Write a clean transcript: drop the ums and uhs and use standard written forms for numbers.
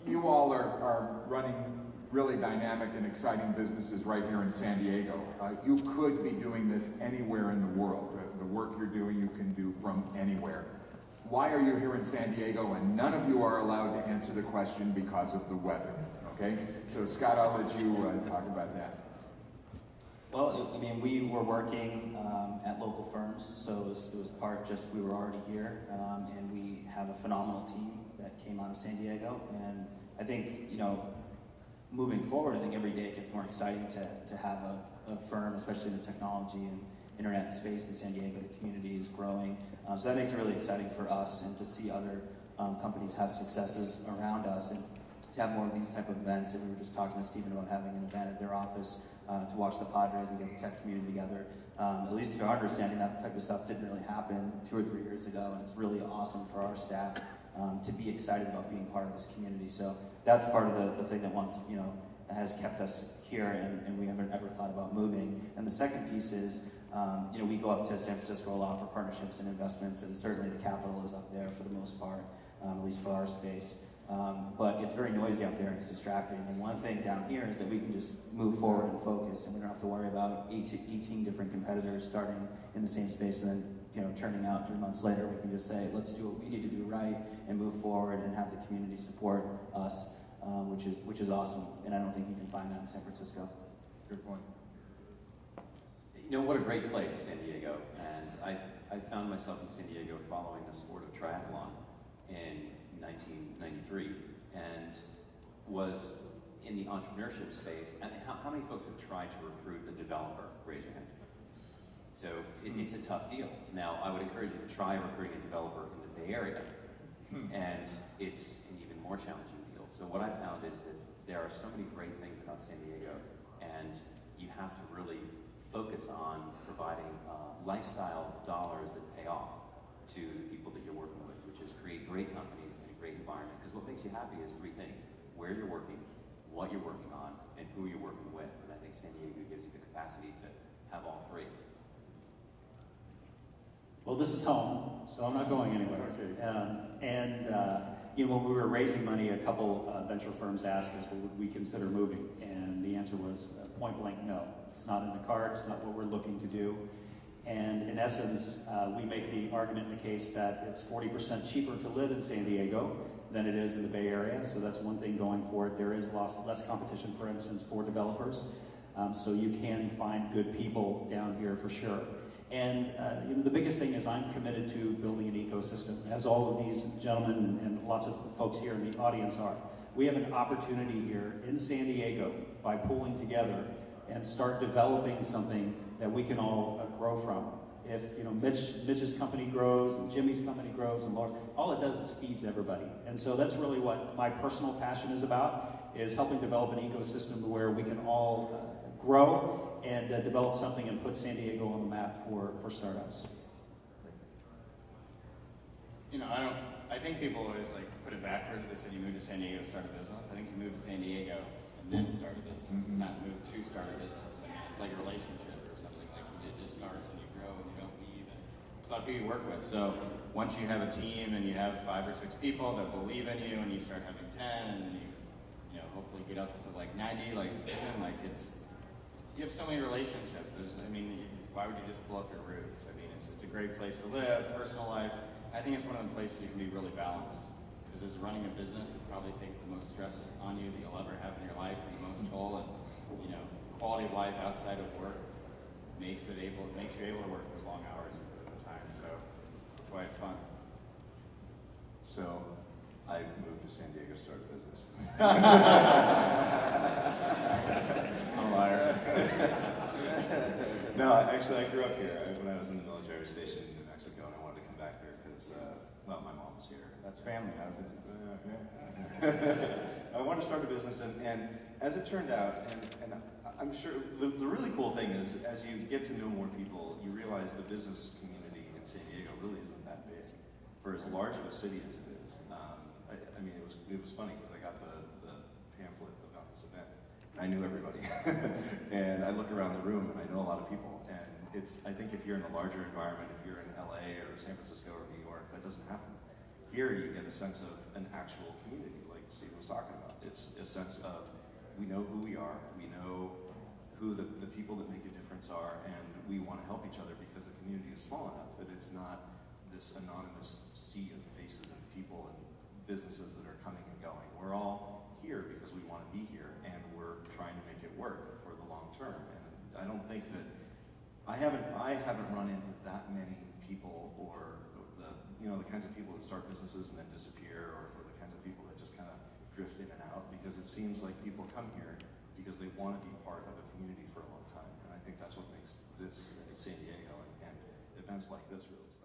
you all are running really dynamic and exciting businesses right here in San Diego. You could be doing this anywhere in the world. The work you're doing, you can do from anywhere. Why are you here in San Diego? And none of you are allowed to answer the question because of the weather, okay? So Scott, I'll let you talk about that. Well, I mean, we were working at local firms, so it was part just we were already here, and we have a phenomenal team that came out of San Diego. And I think, you know, moving forward, I think every day it gets more exciting to have a firm, especially in the technology and internet space in San Diego. The community is growing, so that makes it really exciting for us, and to see other companies have successes around us, and to have more of these type of events. And we were just talking to Stephen about having an event at their office to watch the Padres and get the tech community together. At least to our understanding, that type of stuff didn't really happen 2 or 3 years ago, and it's really awesome for our staff to be excited about being part of this community. So that's part of the thing that has kept us here, and we haven't ever thought about moving. And the second piece is, we go up to San Francisco a lot for partnerships and investments, and certainly the capital is up there for the most part, at least for our space. But it's very noisy up there, and it's distracting. And one thing down here is that we can just move forward and focus, and we don't have to worry about 18 different competitors starting in the same space and then churning out 3 months later. We can just say, let's do what we need to do right and move forward and have the community support us, which is awesome. And I don't think you can find that in San Francisco. Good point. What a great place, San Diego. And I found myself in San Diego following the sport of triathlon in 1993, and was in the entrepreneurship space. And how many folks have tried to recruit a developer? Raise your hand. So it's a tough deal. Now, I would encourage you to try recruiting a developer in the Bay Area, and it's an even more challenging deal. So what I found is that there are so many great things about San Diego, and you have to really focus on providing lifestyle dollars that pay off to the people that you're working with, which is create great companies and a great environment. Because what makes you happy is 3 things: where you're working, what you're working on, and who you're working with. And I think San Diego gives you the capacity to have all 3. Well, this is home, so I'm not going anywhere. Okay. When we were raising money, a couple venture firms asked us, well, would we consider moving? And the answer was point blank, no. It's not in the cards, not what we're looking to do. And in essence, we make the argument in the case that it's 40% cheaper to live in San Diego than it is in the Bay Area. So that's one thing going for it. There is less competition, for instance, for developers. So you can find good people down here for sure. And the biggest thing is I'm committed to building an ecosystem, as all of these gentlemen and lots of folks here in the audience are. We have an opportunity here in San Diego by pulling together and start developing something that we can all grow from. If Mitch's company grows and Jimmy's company grows and Lars, all it does is feeds everybody. And so that's really what my personal passion is about, is helping develop an ecosystem where we can all grow and develop something and put San Diego on the map for startups. I think people always put it backwards. They said you move to San Diego to start a business. I think you move to San Diego and then start a business. It's not move to start a business. It's like a relationship or something. It just starts and you grow and you don't leave. And it's about who you work with. So once you have a team and you have 5 or 6 people that believe in you, and you start having 10, and then you hopefully get up to 90, like Stephen, you have so many relationships. Why would you just pull up your roots? It's a great place to live, personal life. I think it's one of the places you can be really balanced. Because as running a business, it probably takes the most stress on you that you'll ever have in your life, and the most toll. And quality of life outside of work makes you able to work those long hours and put in the time. So that's why it's fun. So I've moved to San Diego to start a business. I'm a liar. No, actually, I grew up here. When I was in the military station in New Mexico, and I wanted to come back here because, my mom was here. That's family. I wanted to start a business, and as it turned out, and I'm sure the really cool thing is, as you get to know more people, you realize the business community in San Diego really isn't that big for as large of a city as it is. It was funny because I got the pamphlet about this event, and I knew everybody. And I look around the room and I know a lot of people, and I think if you're in a larger environment, if you're in LA or San Francisco or New York, that doesn't happen. Here you get a sense of an actual community, like Steve was talking about. It's a sense of, we know who we are, we know who the people that make a difference are, and we want to help each other because the community is small enough that it's not this anonymous sea of faces and people and businesses that are coming and going. We're all here because we want to be here, and we're trying to make it work for the long term. And I don't think that, I haven't run into that many people, or the kinds of people that start businesses and then disappear, or the kinds of people that just kind of drift in and out, because it seems like people come here because they want to be part of a community for a long time. And I think that's what makes this San Diego and events like this really special.